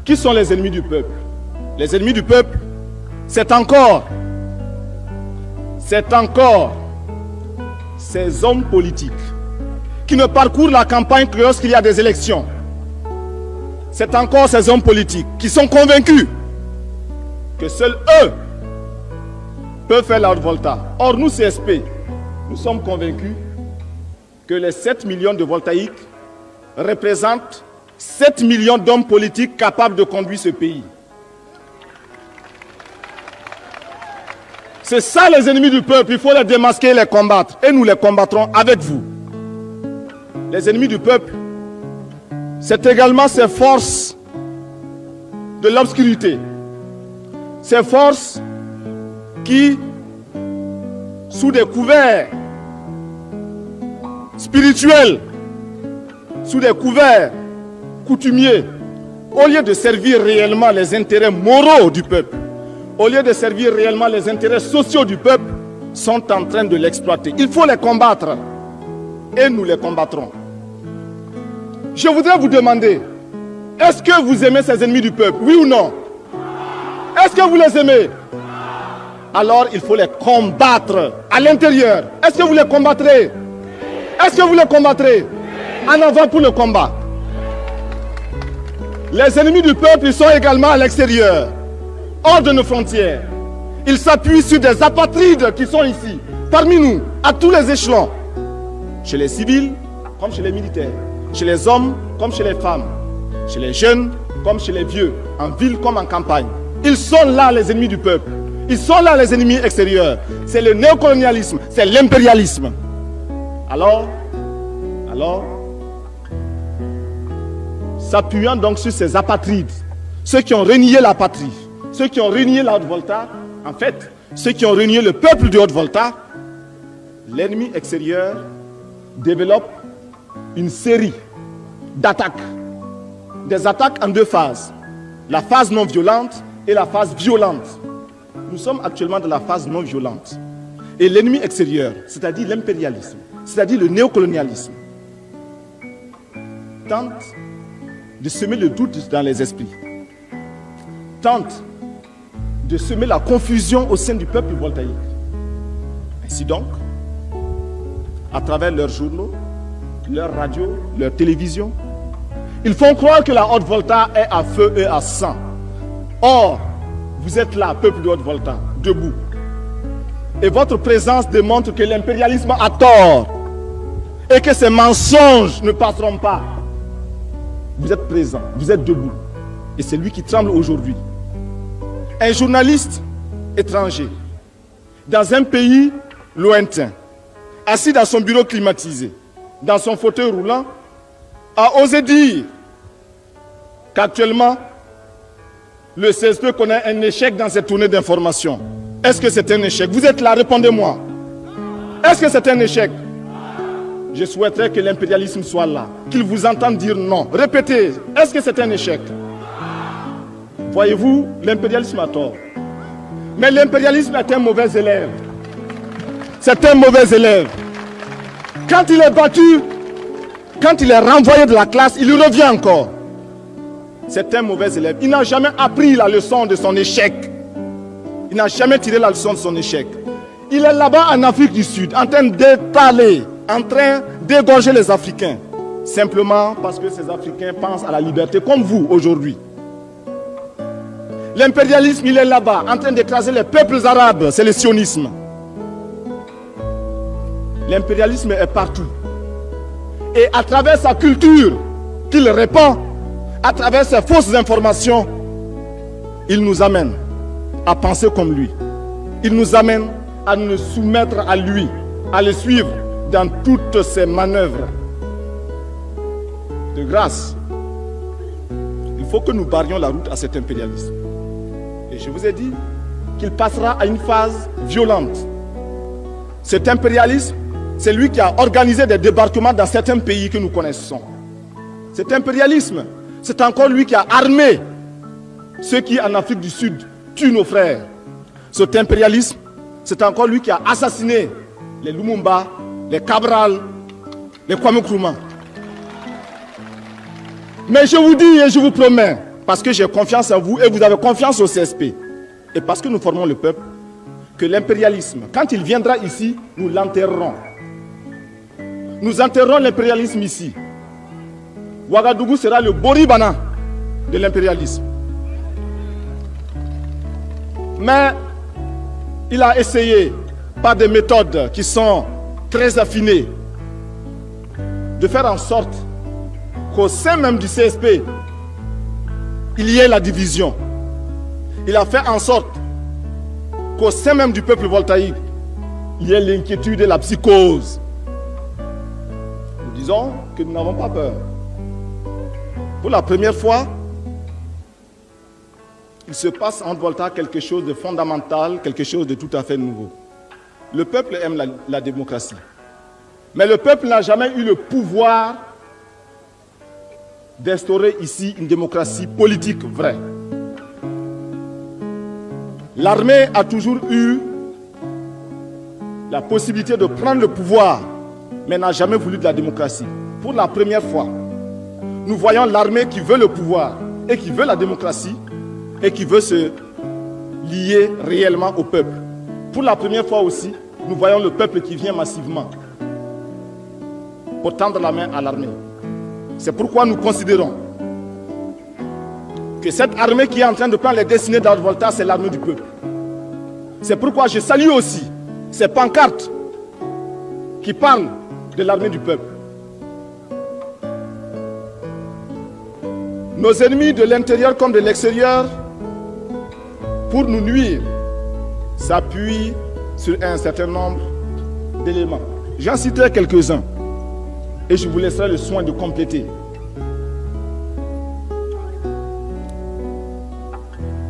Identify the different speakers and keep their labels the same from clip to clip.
Speaker 1: Qui sont les ennemis du peuple? Les ennemis du peuple, c'est encore ces hommes politiques qui ne parcourent la campagne que lorsqu'il y a des élections. C'est encore ces hommes politiques qui sont convaincus que seuls eux peuvent faire la haute volta. Or, nous, CSP, nous sommes convaincus que les 7 millions de voltaïques représentent 7 millions d'hommes politiques capables de conduire ce pays. C'est ça les ennemis du peuple, il faut les démasquer et les combattre. Et nous les combattrons avec vous. Les ennemis du peuple, c'est également ces forces de l'obscurité. Ces forces qui, sous des couverts spirituels, sous des couverts coutumiers, au lieu de servir réellement les intérêts moraux du peuple, au lieu de servir réellement les intérêts sociaux du peuple, sont en train de l'exploiter. Il faut les combattre et nous les combattrons. Je voudrais vous demander, est-ce que vous aimez ces ennemis du peuple, oui ou non? Est-ce que vous les aimez? Alors il faut les combattre à l'intérieur. Est-ce que vous les combattrez? Est-ce que vous les combattrez? En avant pour le combat. Les ennemis du peuple, ils sont également à l'extérieur, hors de nos frontières. Ils s'appuient sur des apatrides qui sont ici, parmi nous, à tous les échelons. Chez les civils, comme chez les militaires. Chez les hommes, comme chez les femmes. Chez les jeunes, comme chez les vieux. En ville comme en campagne. Ils sont là, les ennemis du peuple. Ils sont là, les ennemis extérieurs. C'est le néocolonialisme, c'est l'impérialisme. Alors, s'appuyant donc sur ces apatrides, ceux qui ont renié la patrie, ceux qui ont renié la Haute-Volta, en fait, ceux qui ont renié le peuple de Haute-Volta, l'ennemi extérieur développe une série d'attaques. Des attaques en deux phases. La phase non violente et la phase violente. Nous sommes actuellement dans la phase non violente. Et l'ennemi extérieur, c'est-à-dire l'impérialisme, c'est-à-dire le néocolonialisme, tente de semer le doute dans les esprits, tente de semer la confusion au sein du peuple voltaïque. Ainsi donc, à travers leurs journaux, leurs radios, leurs télévisions, ils font croire que la Haute-Volta est à feu et à sang. Or, vous êtes là, peuple de Haute-Volta, debout. Et votre présence démontre que l'impérialisme a tort et que ces mensonges ne passeront pas. Vous êtes présent, vous êtes debout. Et c'est lui qui tremble aujourd'hui. Un journaliste étranger, dans un pays lointain, assis dans son bureau climatisé, dans son fauteuil roulant, a osé dire qu'actuellement, le CSP connaît un échec dans cette tournée d'information. Est-ce que c'est un échec? Vous êtes là, répondez-moi. Est-ce que c'est un échec? Je souhaiterais que l'impérialisme soit là, qu'il vous entende dire non. Répétez, est-ce que c'est un échec? Voyez-vous, l'impérialisme a tort. Mais l'impérialisme est un mauvais élève. C'est un mauvais élève. Quand il est battu, quand il est renvoyé de la classe, il revient encore. C'est un mauvais élève. Il n'a jamais appris la leçon de son échec. Il n'a jamais tiré la leçon de son échec. Il est là-bas en Afrique du Sud, en train d'étaler, en train d'égorger les Africains. Simplement parce que ces Africains pensent à la liberté comme vous aujourd'hui. L'impérialisme, il est là-bas, en train d'écraser les peuples arabes. C'est le sionisme. L'impérialisme est partout. Et à travers sa culture qu'il répand, à travers ses fausses informations, il nous amène à penser comme lui. Il nous amène à nous soumettre à lui, à le suivre dans toutes ses manœuvres. De grâce, il faut que nous barrions la route à cet impérialisme. Et je vous ai dit qu'il passera à une phase violente. Cet impérialisme, c'est lui qui a organisé des débarquements dans certains pays que nous connaissons. Cet impérialisme, c'est encore lui qui a armé ceux qui, en Afrique du Sud, tuent nos frères. Cet impérialisme, c'est encore lui qui a assassiné les Lumumba, les Cabral, les Kwame Nkrumah. Mais je vous dis et je vous promets, parce que j'ai confiance en vous et vous avez confiance au CSP, et parce que nous formons le peuple, que l'impérialisme, quand il viendra ici, nous l'enterrerons. Nous enterrerons l'impérialisme ici. Ouagadougou sera le Boribana de l'impérialisme. Mais il a essayé, par des méthodes qui sont très affinées, de faire en sorte qu'au sein même du CSP, il y ait la division. Il a fait en sorte qu'au sein même du peuple voltaïque, il y ait l'inquiétude et la psychose. Nous disons que nous n'avons pas peur. Pour la première fois, il se passe en Volta quelque chose de fondamental, quelque chose de tout à fait nouveau. Le peuple aime la démocratie. Mais le peuple n'a jamais eu le pouvoir d'instaurer ici une démocratie politique vraie. L'armée a toujours eu la possibilité de prendre le pouvoir, mais n'a jamais voulu de la démocratie. Pour la première fois, nous voyons l'armée qui veut le pouvoir et qui veut la démocratie et qui veut se lier réellement au peuple. Pour la première fois aussi, nous voyons le peuple qui vient massivement pour tendre la main à l'armée. C'est pourquoi nous considérons que cette armée qui est en train de prendre les destinées d'Haute-Volta, c'est l'armée du peuple. C'est pourquoi je salue aussi ces pancartes qui parlent de l'armée du peuple. Nos ennemis de l'intérieur comme de l'extérieur, pour nous nuire, s'appuient sur un certain nombre d'éléments. J'en citerai quelques-uns et je vous laisserai le soin de compléter.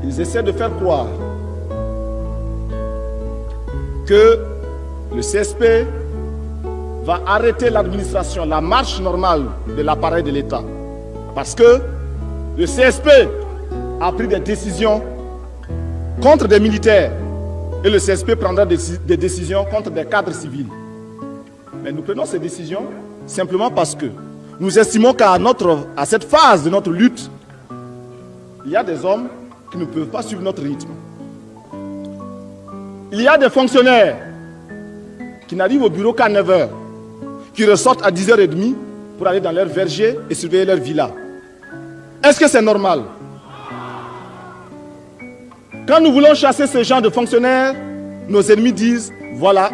Speaker 1: Ils essaient de faire croire que le CSP va arrêter l'administration, la marche normale de l'appareil de l'État. Parce que le CSP a pris des décisions contre des militaires et le CSP prendra des décisions contre des cadres civils. Mais nous prenons ces décisions simplement parce que nous estimons qu'à cette phase de notre lutte, il y a des hommes qui ne peuvent pas suivre notre rythme. Il y a des fonctionnaires qui n'arrivent au bureau qu'à 9 h, qui ressortent à 10 h 30 pour aller dans leur verger et surveiller leur villa. Est-ce que c'est normal? Quand nous voulons chasser ce genre de fonctionnaires, nos ennemis disent, voilà,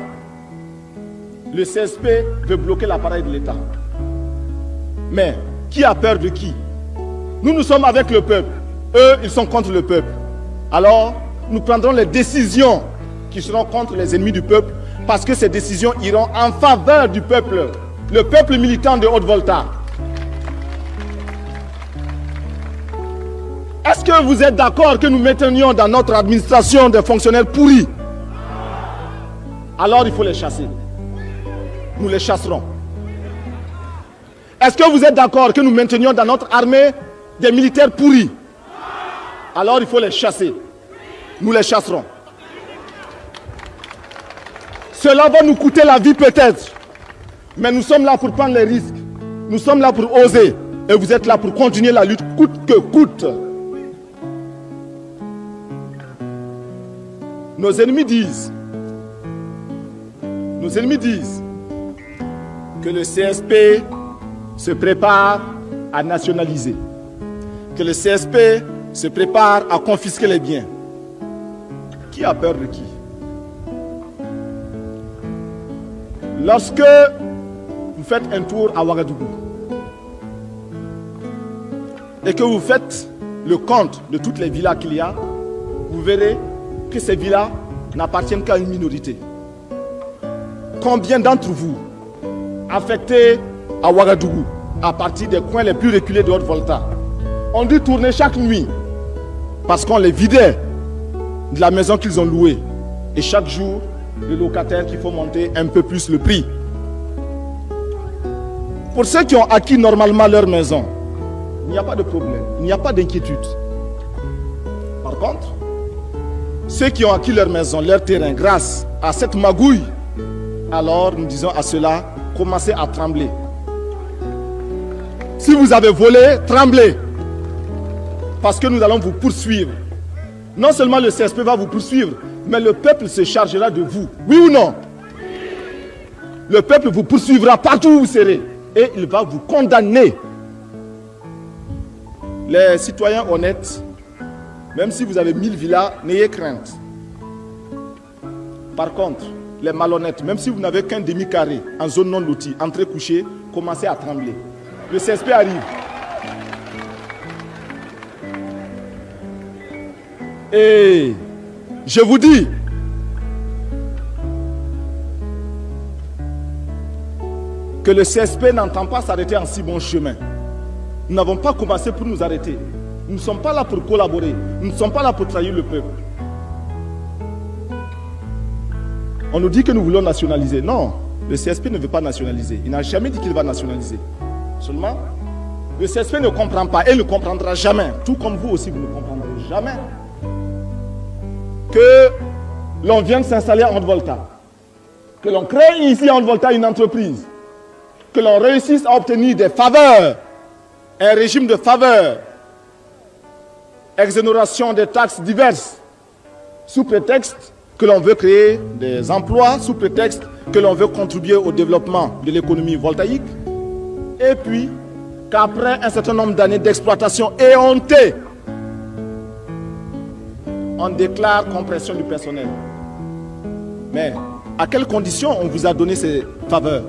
Speaker 1: le CSP veut bloquer l'appareil de l'État. Mais qui a peur de qui? Nous sommes avec le peuple. Eux, ils sont contre le peuple. Alors, nous prendrons les décisions qui seront contre les ennemis du peuple, parce que ces décisions iront en faveur du peuple, le peuple militant de Haute-Volta. Est-ce que vous êtes d'accord que nous maintenions dans notre administration des fonctionnaires pourris? Alors il faut les chasser. Nous les chasserons. Est-ce que vous êtes d'accord que nous maintenions dans notre armée des militaires pourris? Alors il faut les chasser. Nous les chasserons. Cela va nous coûter la vie peut-être. Mais nous sommes là pour prendre les risques. Nous sommes là pour oser. Et vous êtes là pour continuer la lutte coûte que coûte. Nos ennemis disent que le CSP se prépare à nationaliser, que le CSP se prépare à confisquer les biens. Qui a peur de qui? Lorsque vous faites un tour à Ouagadougou et que vous faites le compte de toutes les villas qu'il y a, vous verrez que ces villas n'appartiennent qu'à une minorité. Combien d'entre vous, affectés à Ouagadougou, à partir des coins les plus reculés de Haute-Volta, ont dû tourner chaque nuit parce qu'on les vidait de la maison qu'ils ont louée. Et chaque jour, le locataire qu'il faut monter un peu plus le prix. Pour ceux qui ont acquis normalement leur maison, il n'y a pas de problème, il n'y a pas d'inquiétude. Par contre, ceux qui ont acquis leur maison, leur terrain, grâce à cette magouille, alors nous disons à cela, commencez à trembler. Si vous avez volé, tremblez. parce que nous allons vous poursuivre. Non seulement le CSP va vous poursuivre, mais le peuple se chargera de vous. Oui ou non? Le peuple vous poursuivra partout où vous serez et il va vous condamner. Les citoyens honnêtes, même si vous avez 1000 villas, n'ayez crainte. Par contre, les malhonnêtes, même si vous n'avez qu'un demi-carré en zone non lotie, entrez couché, commencez à trembler. Le CSP arrive. Et je vous dis, que le CSP n'entend pas s'arrêter en si bon chemin. Nous n'avons pas commencé pour nous arrêter. Nous ne sommes pas là pour collaborer. Nous ne sommes pas là pour trahir le peuple. On nous dit que nous voulons nationaliser. Non, le CSP ne veut pas nationaliser. Il n'a jamais dit qu'il va nationaliser. Seulement, le CSP ne comprend pas et ne comprendra jamais, tout comme vous aussi, vous ne comprendrez jamais, que l'on vienne s'installer à Haute-Volta, que l'on crée ici à Haute-Volta une entreprise, que l'on réussisse à obtenir des faveurs, un régime de faveurs, exonération des taxes diverses, sous prétexte que l'on veut créer des emplois, sous prétexte que l'on veut contribuer au développement de l'économie voltaïque, et puis qu'après un certain nombre d'années d'exploitation éhontée, on déclare compression du personnel. Mais à quelles conditions on vous a donné ces faveurs?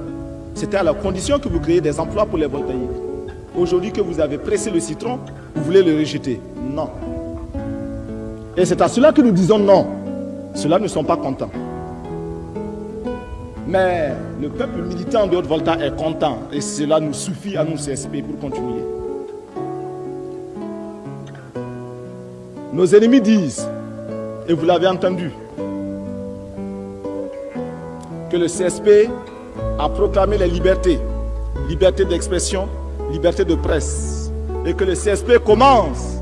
Speaker 1: C'était à la condition que vous créiez des emplois pour les voltaïques. Aujourd'hui que vous avez pressé le citron, vous voulez le rejeter? Non. Et c'est à cela que nous disons non. Ceux-là ne sont pas contents. Mais le peuple militant de Haute-Volta est content. Et cela nous suffit à nous CSP pour continuer. Nos ennemis disent, et vous l'avez entendu, que le CSP a proclamé les libertés, liberté d'expression, liberté de presse, et que le CSP commence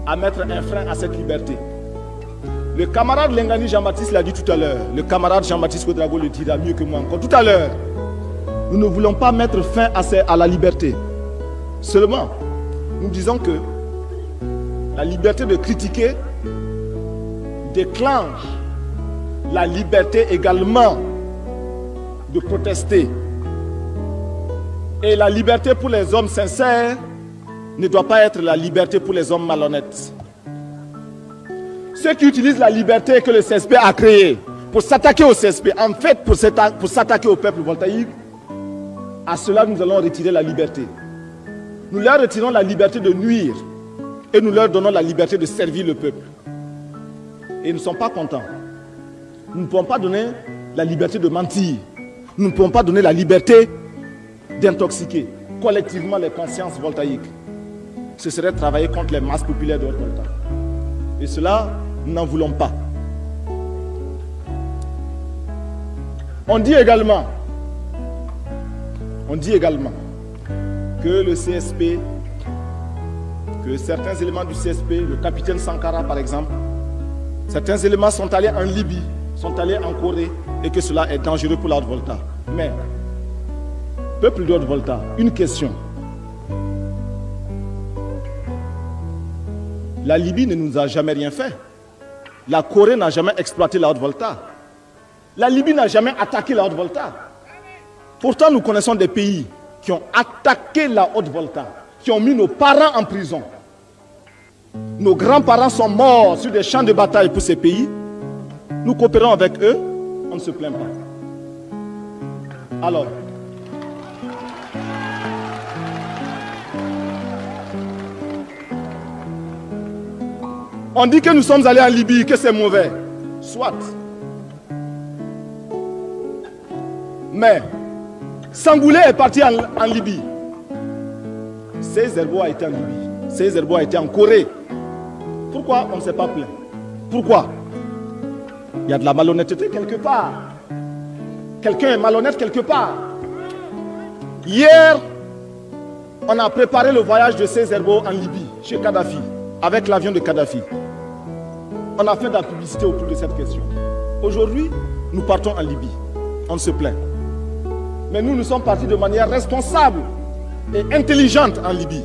Speaker 1: à mettre un frein à cette liberté. Le camarade Lengani Jean-Baptiste l'a dit tout à l'heure, le camarade Jean-Baptiste Ouédraogo le dira mieux que moi encore tout à l'heure. Nous ne voulons pas mettre fin à la liberté. Seulement, nous disons que la liberté de critiquer déclenche la liberté également de protester. Et la liberté pour les hommes sincères ne doit pas être la liberté pour les hommes malhonnêtes. Ceux qui utilisent la liberté que le CSP a créée pour s'attaquer au CSP, en fait pour s'attaquer au peuple voltaïque, à cela nous allons retirer la liberté. Nous leur retirons la liberté de nuire et nous leur donnons la liberté de servir le peuple. Et ils ne sont pas contents. Nous ne pouvons pas donner la liberté de mentir. Nous ne pouvons pas donner la liberté d'intoxiquer collectivement les consciences voltaïques. Ce serait travailler contre les masses populaires de Haute-Volta. Et cela, nous n'en voulons pas. On dit également que le CSP, que certains éléments du CSP, le capitaine Sankara par exemple, certains éléments sont allés en Libye, sont allés en Corée et que cela est dangereux pour la Haute-Volta. Mais, peuple de Haute-Volta, une question. La Libye ne nous a jamais rien fait. La Corée n'a jamais exploité la Haute-Volta. La Libye n'a jamais attaqué la Haute-Volta. Pourtant, nous connaissons des pays qui ont attaqué la Haute-Volta, qui ont mis nos parents en prison. Nos grands-parents sont morts sur des champs de bataille pour ces pays. Nous coopérons avec eux, on ne se plaint pas. Alors, on dit que nous sommes allés en Libye, que c'est mauvais. Soit. Mais, Sangoulé est parti en Libye. Césaire a été en Libye. Césaire a été en Corée. Pourquoi on ne s'est pas plaint? Pourquoi? Il y a de la malhonnêteté quelque part. Quelqu'un est malhonnête quelque part. Hier, on a préparé le voyage de Césaire en Libye, chez Kadhafi, avec l'avion de Kadhafi. On a fait de la publicité autour de cette question. Aujourd'hui, nous partons en Libye. On se plaint. Mais nous sommes partis de manière responsable et intelligente en Libye.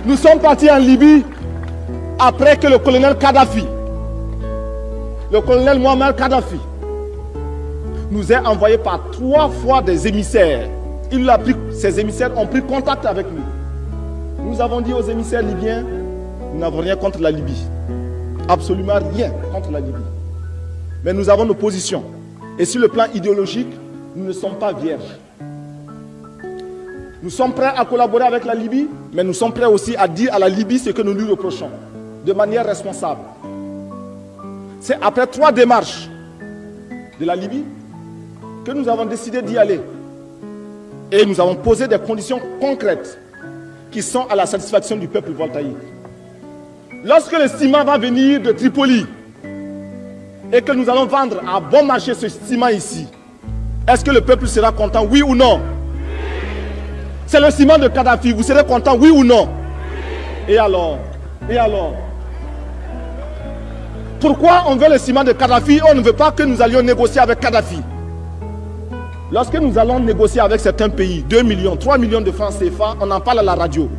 Speaker 1: Nous sommes partis en Libye après que le colonel Kadhafi, le colonel Mohamed Kadhafi, nous a envoyé par 3 fois des émissaires. Ces émissaires ont pris contact avec nous. Nous avons dit aux émissaires libyens, nous n'avons rien contre la Libye. Absolument rien contre la Libye. Mais nous avons nos positions. Et sur le plan idéologique, nous ne sommes pas vierges. Nous sommes prêts à collaborer avec la Libye, mais nous sommes prêts aussi à dire à la Libye ce que nous lui reprochons, de manière responsable. C'est après 3 démarches de la Libye que nous avons décidé d'y aller. Et nous avons posé des conditions concrètes qui sont à la satisfaction du peuple voltaïque. Lorsque le ciment va venir de Tripoli et que nous allons vendre à bon marché ce ciment ici, est-ce que le peuple sera content, oui ou non? C'est le ciment de Kadhafi, vous serez content, oui ou non? Et alors? Et alors? Pourquoi on veut le ciment de Kadhafi? On ne veut pas que nous allions négocier avec Kadhafi. Lorsque nous allons négocier avec certains pays, 2 millions, 3 millions de francs CFA, on en parle à la radio.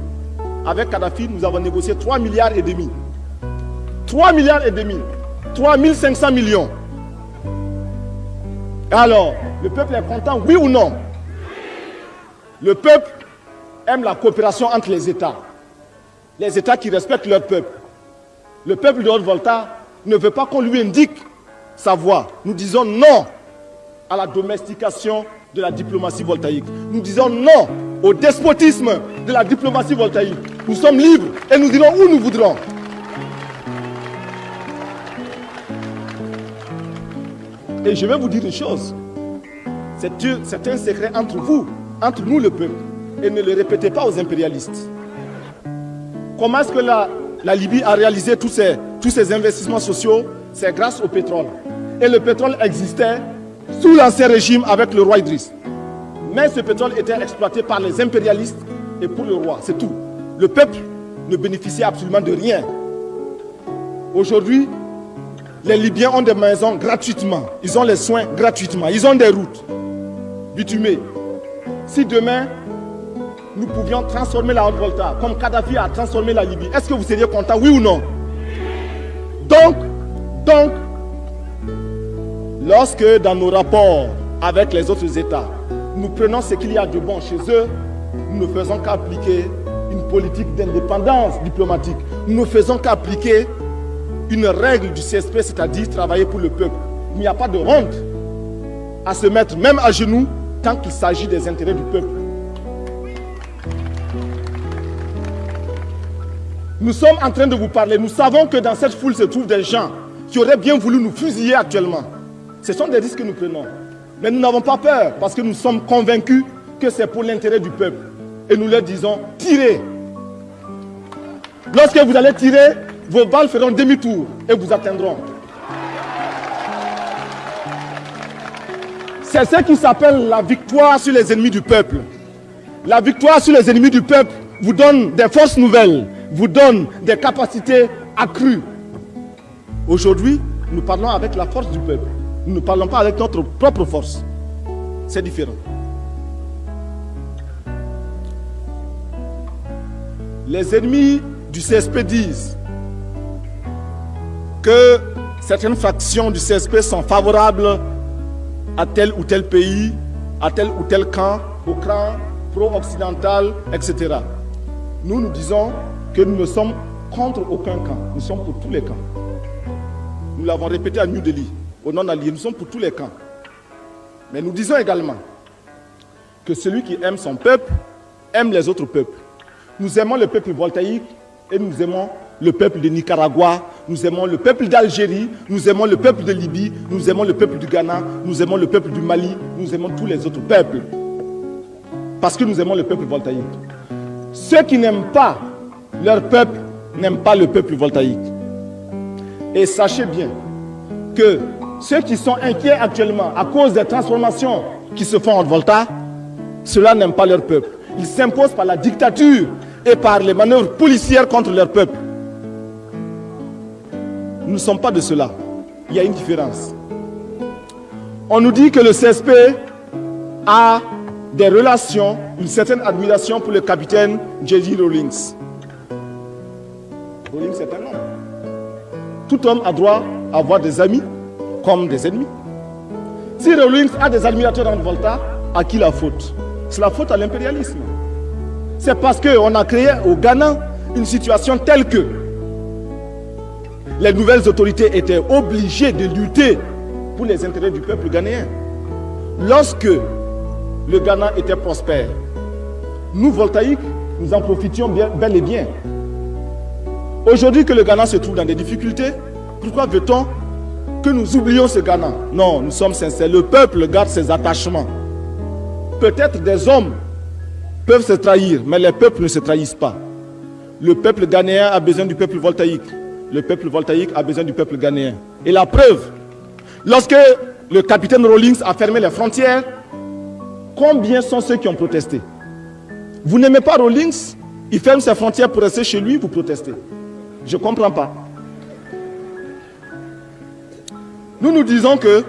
Speaker 1: Avec Kadhafi, nous avons négocié 3 milliards et demi. 3 milliards et demi. 3500 millions. Alors, le peuple est content, oui ou non? Le peuple aime la coopération entre les États. Les États qui respectent leur peuple. Le peuple de Haute-Volta ne veut pas qu'on lui indique sa voix. Nous disons non à la domestication de la diplomatie voltaïque. Nous disons non au despotisme de la diplomatie voltaïque. Nous sommes libres et nous dirons où nous voudrons. Et je vais vous dire une chose. C'est un secret entre vous, entre nous le peuple. Et ne le répétez pas aux impérialistes. Comment est-ce que la Libye a réalisé tous ces investissements sociaux? C'est grâce au pétrole. Et le pétrole existait sous l'ancien régime avec le roi Idriss. Mais ce pétrole était exploité par les impérialistes et pour le roi, c'est tout. Le peuple ne bénéficiait absolument de rien. Aujourd'hui, les Libyens ont des maisons gratuitement. Ils ont les soins gratuitement. Ils ont des routes bitumées. Si demain, nous pouvions transformer la Haute-Volta comme Kadhafi a transformé la Libye, est-ce que vous seriez content, oui ou non? Donc, lorsque dans nos rapports avec les autres États, nous prenons ce qu'il y a de bon chez eux, nous ne faisons qu'appliquer une politique d'indépendance diplomatique. Nous ne faisons qu'appliquer une règle du CSP, c'est-à-dire travailler pour le peuple. Il n'y a pas de honte à se mettre même à genoux tant qu'il s'agit des intérêts du peuple. Nous sommes en train de vous parler. Nous savons que dans cette foule se trouvent des gens qui auraient bien voulu nous fusiller actuellement. Ce sont des risques que nous prenons. Mais nous n'avons pas peur parce que nous sommes convaincus que c'est pour l'intérêt du peuple. Et nous leur disons, tirez. Lorsque vous allez tirer, vos balles feront demi-tour et vous atteindront. C'est ce qui s'appelle la victoire sur les ennemis du peuple. La victoire sur les ennemis du peuple vous donne des forces nouvelles, vous donne des capacités accrues. Aujourd'hui, nous parlons avec la force du peuple. Nous ne parlons pas avec notre propre force. C'est différent. Les ennemis du CSP disent que certaines factions du CSP sont favorables à tel ou tel pays, à tel ou tel camp, au camp pro-occidental, etc. Nous, nous disons que nous ne sommes contre aucun camp. Nous sommes pour tous les camps. Nous l'avons répété à New Delhi, au non-allié, nous sommes pour tous les camps. Mais nous disons également que celui qui aime son peuple aime les autres peuples. Nous aimons le peuple voltaïque et nous aimons le peuple de Nicaragua, nous aimons le peuple d'Algérie, nous aimons le peuple de Libye, nous aimons le peuple du Ghana, nous aimons le peuple du Mali, nous aimons tous les autres peuples. Parce que nous aimons le peuple voltaïque. Ceux qui n'aiment pas leur peuple n'aiment pas le peuple voltaïque. Et sachez bien que ceux qui sont inquiets actuellement à cause des transformations qui se font en Volta, ceux-là n'aiment pas leur peuple. Ils s'imposent par la dictature et par les manœuvres policières contre leur peuple. Nous ne sommes pas de cela. Il y a une différence. On nous dit que le CSP a des relations, une certaine admiration pour le capitaine J.J. Rawlings. Rawlings est un homme. Tout homme a droit à avoir des amis comme des ennemis. Si Rawlings a des admirateurs dans Volta, à qui la faute? C'est la faute à l'impérialisme. C'est parce qu'on a créé au Ghana une situation telle que les nouvelles autorités étaient obligées de lutter pour les intérêts du peuple ghanéen. Lorsque le Ghana était prospère, nous, voltaïques, nous en profitions bel et bien. Aujourd'hui que le Ghana se trouve dans des difficultés, pourquoi veut-on que nous oublions ce Ghana? Non, nous sommes sincères. Le peuple garde ses attachements. Peut-être des hommes peuvent se trahir, mais les peuples ne se trahissent pas. Le peuple ghanéen a besoin du peuple voltaïque. Le peuple voltaïque a besoin du peuple ghanéen. Et la preuve, lorsque le capitaine Rawlings a fermé les frontières, combien sont ceux qui ont protesté? Vous n'aimez pas Rawlings? Il ferme ses frontières pour rester chez lui, vous protestez. Je ne comprends pas. Nous disons que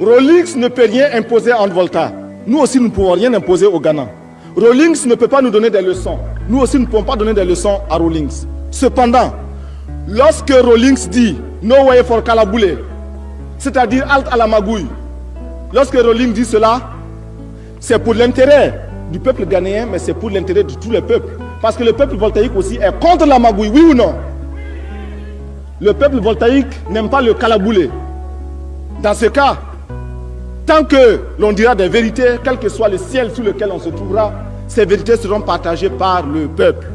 Speaker 1: Rawlings ne peut rien imposer en Volta. Nous aussi, nous ne pouvons rien imposer au Ghana. Rawlings ne peut pas nous donner des leçons. Nous aussi, nous ne pouvons pas donner des leçons à Rawlings. Cependant, lorsque Rawlings dit « No way for Kalaboulé », c'est-à-dire « halte à la magouille », lorsque Rawlings dit cela, c'est pour l'intérêt du peuple ghanéen, mais c'est pour l'intérêt de tous les peuples. Parce que le peuple voltaïque aussi est contre la magouille, oui ou non? Le peuple voltaïque n'aime pas le Kalaboulé. Dans ce cas, tant que l'on dira des vérités, quel que soit le ciel sous lequel on se trouvera, ces vérités seront partagées par le peuple.